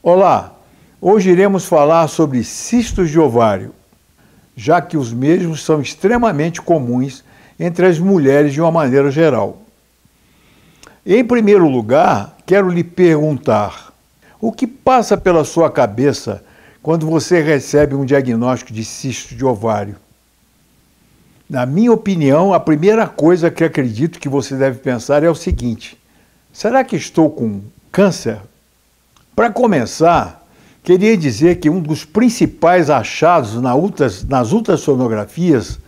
Olá, hoje iremos falar sobre cistos de ovário, já que os mesmos são extremamente comuns entre as mulheres de uma maneira geral. Em primeiro lugar, quero lhe perguntar, o que passa pela sua cabeça quando você recebe um diagnóstico de cisto de ovário? Na minha opinião, a primeira coisa que acredito que você deve pensar é o seguinte: será que estou com câncer? Para começar, queria dizer que um dos principais achados nas ultrassonografias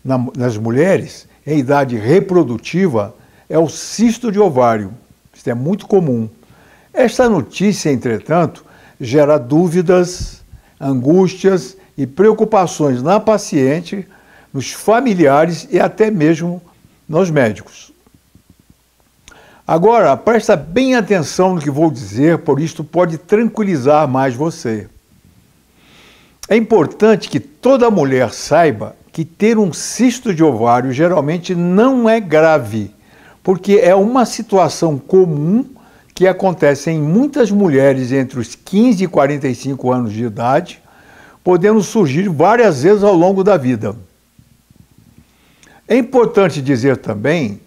nas mulheres em idade reprodutiva é o cisto de ovário. Isso é muito comum. Esta notícia, entretanto, gera dúvidas, angústias e preocupações na paciente, nos familiares e até mesmo nos médicos. Agora, presta bem atenção no que vou dizer, por isto pode tranquilizar mais você. É importante que toda mulher saiba que ter um cisto de ovário geralmente não é grave, porque é uma situação comum que acontece em muitas mulheres entre os 15 e 45 anos de idade, podendo surgir várias vezes ao longo da vida. É importante dizer também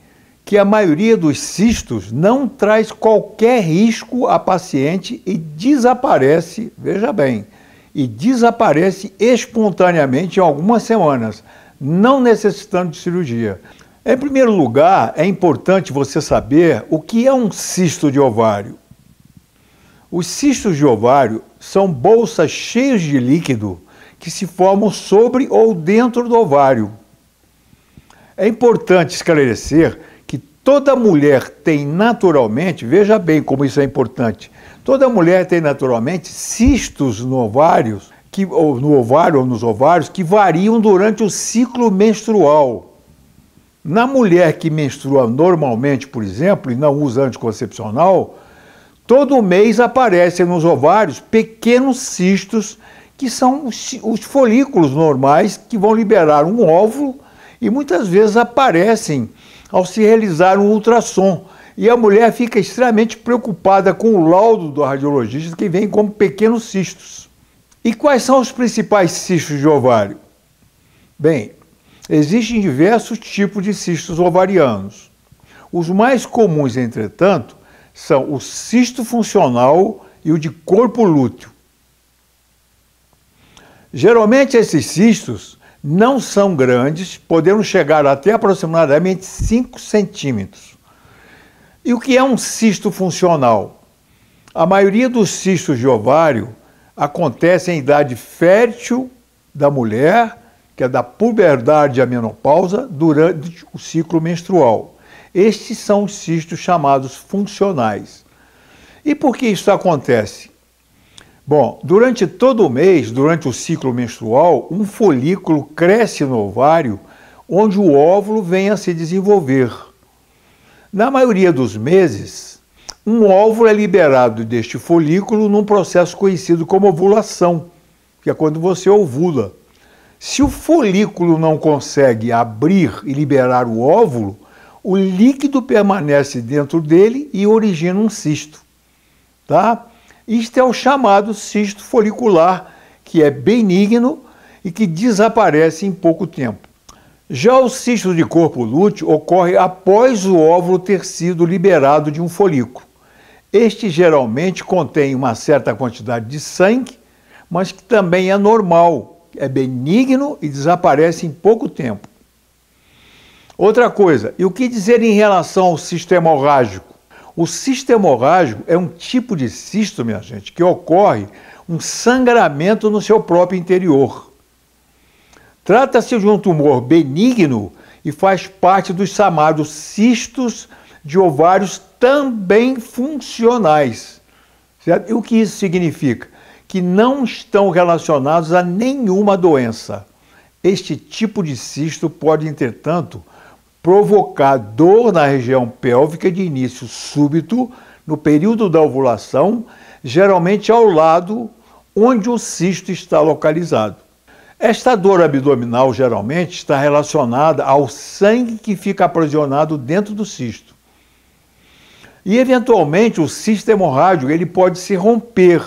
que a maioria dos cistos não traz qualquer risco à paciente e desaparece, veja bem, e desaparece espontaneamente em algumas semanas, não necessitando de cirurgia. Em primeiro lugar, é importante você saber o que é um cisto de ovário. Os cistos de ovário são bolsas cheias de líquido que se formam sobre ou dentro do ovário. É importante esclarecer que toda mulher tem naturalmente, veja bem como isso é importante, toda mulher tem naturalmente cistos no ovário, ou nos ovários, que variam durante o ciclo menstrual. Na mulher que menstrua normalmente, por exemplo, e não usa anticoncepcional, todo mês aparecem nos ovários pequenos cistos, que são os folículos normais que vão liberar um óvulo e muitas vezes aparecem ao se realizar um ultrassom. E a mulher fica extremamente preocupada com o laudo do radiologista, que vem como pequenos cistos. E quais são os principais cistos de ovário? Bem, existem diversos tipos de cistos ovarianos. Os mais comuns, entretanto, são o cisto funcional e o de corpo lúteo. Geralmente esses cistos não são grandes, podendo chegar até aproximadamente 5 centímetros. E o que é um cisto funcional? A maioria dos cistos de ovário acontece em idade fértil da mulher, que é da puberdade à menopausa, durante o ciclo menstrual. Estes são os cistos chamados funcionais. E por que isso acontece? Bom, durante todo o mês, durante o ciclo menstrual, um folículo cresce no ovário, onde o óvulo vem a se desenvolver. Na maioria dos meses, um óvulo é liberado deste folículo num processo conhecido como ovulação, que é quando você ovula. Se o folículo não consegue abrir e liberar o óvulo, o líquido permanece dentro dele e origina um cisto, tá? Isto é o chamado cisto folicular, que é benigno e que desaparece em pouco tempo. Já o cisto de corpo lúteo ocorre após o óvulo ter sido liberado de um folículo. Este geralmente contém uma certa quantidade de sangue, mas que também é normal, é benigno e desaparece em pouco tempo. Outra coisa, e o que dizer em relação ao cisto hemorrágico? O cisto hemorrágico é um tipo de cisto, minha gente, que ocorre um sangramento no seu próprio interior. Trata-se de um tumor benigno e faz parte dos chamados cistos de ovários também funcionais. Certo? E o que isso significa? Que não estão relacionados a nenhuma doença. Este tipo de cisto pode, entretanto, provocar dor na região pélvica de início súbito, no período da ovulação, geralmente ao lado onde o cisto está localizado. Esta dor abdominal geralmente está relacionada ao sangue que fica aprisionado dentro do cisto. E, eventualmente, o cisto hemorrágico ele pode se romper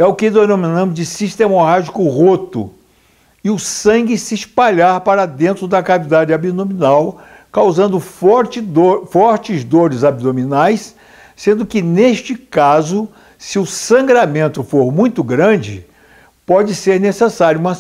é o que denominamos de cisto hemorrágico roto, e o sangue se espalhar para dentro da cavidade abdominal, causando fortes dores abdominais, sendo que neste caso, se o sangramento for muito grande, pode ser necessária uma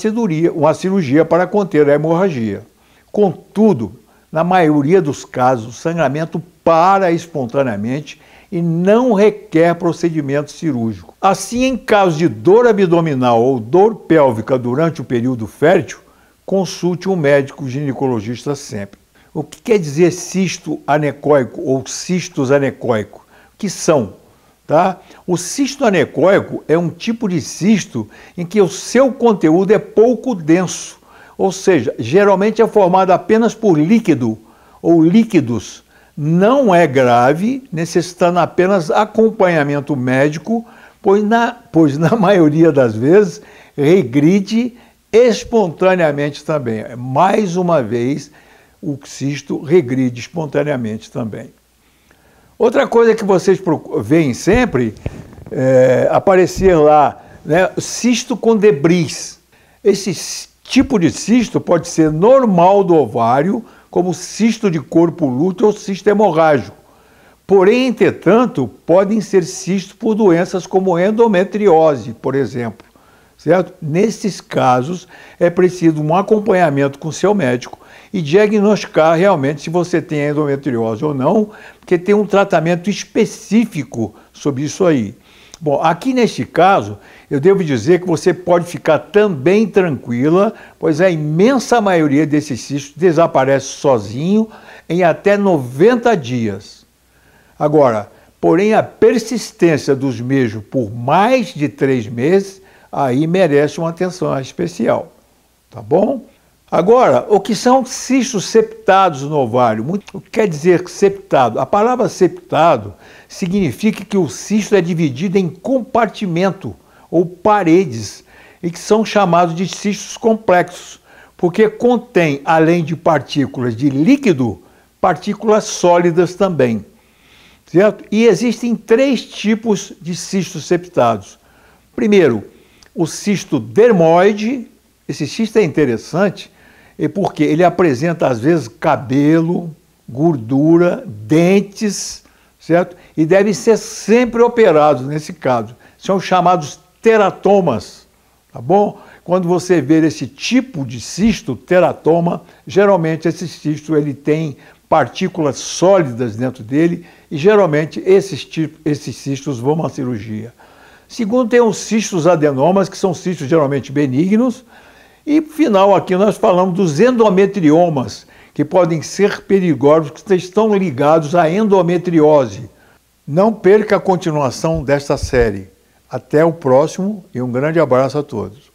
cirurgia para conter a hemorragia. Contudo, na maioria dos casos, o sangramento para espontaneamente e não requer procedimento cirúrgico. Assim, em caso de dor abdominal ou dor pélvica durante o período fértil, consulte um médico ginecologista sempre. O que quer dizer cisto anecoico ou cistos anecoico? O que são? Tá? O cisto anecoico é um tipo de cisto em que o seu conteúdo é pouco denso, ou seja, geralmente é formado apenas por líquido ou líquidos. Não é grave, necessitando apenas acompanhamento médico, pois na maioria das vezes regride espontaneamente também. Mais uma vez, o cisto regride espontaneamente também. Outra coisa que vocês veem sempre aparecer lá, né, cisto com debris. Esse tipo de cisto pode ser normal do ovário, como cisto de corpo lúteo ou cisto hemorrágico. Porém, entretanto, podem ser cistos por doenças como endometriose, por exemplo. Certo? Nesses casos, é preciso um acompanhamento com seu médico e diagnosticar realmente se você tem endometriose ou não, porque tem um tratamento específico sobre isso aí. Bom, aqui neste caso, eu devo dizer que você pode ficar também tranquila, pois a imensa maioria desses cistos desaparece sozinho em até 90 dias. Agora, porém, a persistência dos mesmos por mais de 3 meses, aí merece uma atenção especial, tá bom? Agora, o que são cistos septados no ovário? O que quer dizer septado? A palavra septado significa que o cisto é dividido em compartimento ou paredes, e que são chamados de cistos complexos, porque contém, além de partículas de líquido, partículas sólidas também, certo? E existem 3 tipos de cistos septados. Primeiro, o cisto dermoide. Esse cisto é interessante porque ele apresenta, às vezes, cabelo, gordura, dentes, certo? E devem ser sempre operados nesse caso. São chamados teratomas, tá bom? Quando você vê esse tipo de cisto, teratoma, geralmente esse cisto ele tem partículas sólidas dentro dele e geralmente esses cistos vão à cirurgia. Segundo, tem os cistos adenomas, que são cistos geralmente benignos. E, final, aqui nós falamos dos endometriomas, que podem ser perigosos, que estão ligados à endometriose. Não perca a continuação desta série. Até o próximo e um grande abraço a todos.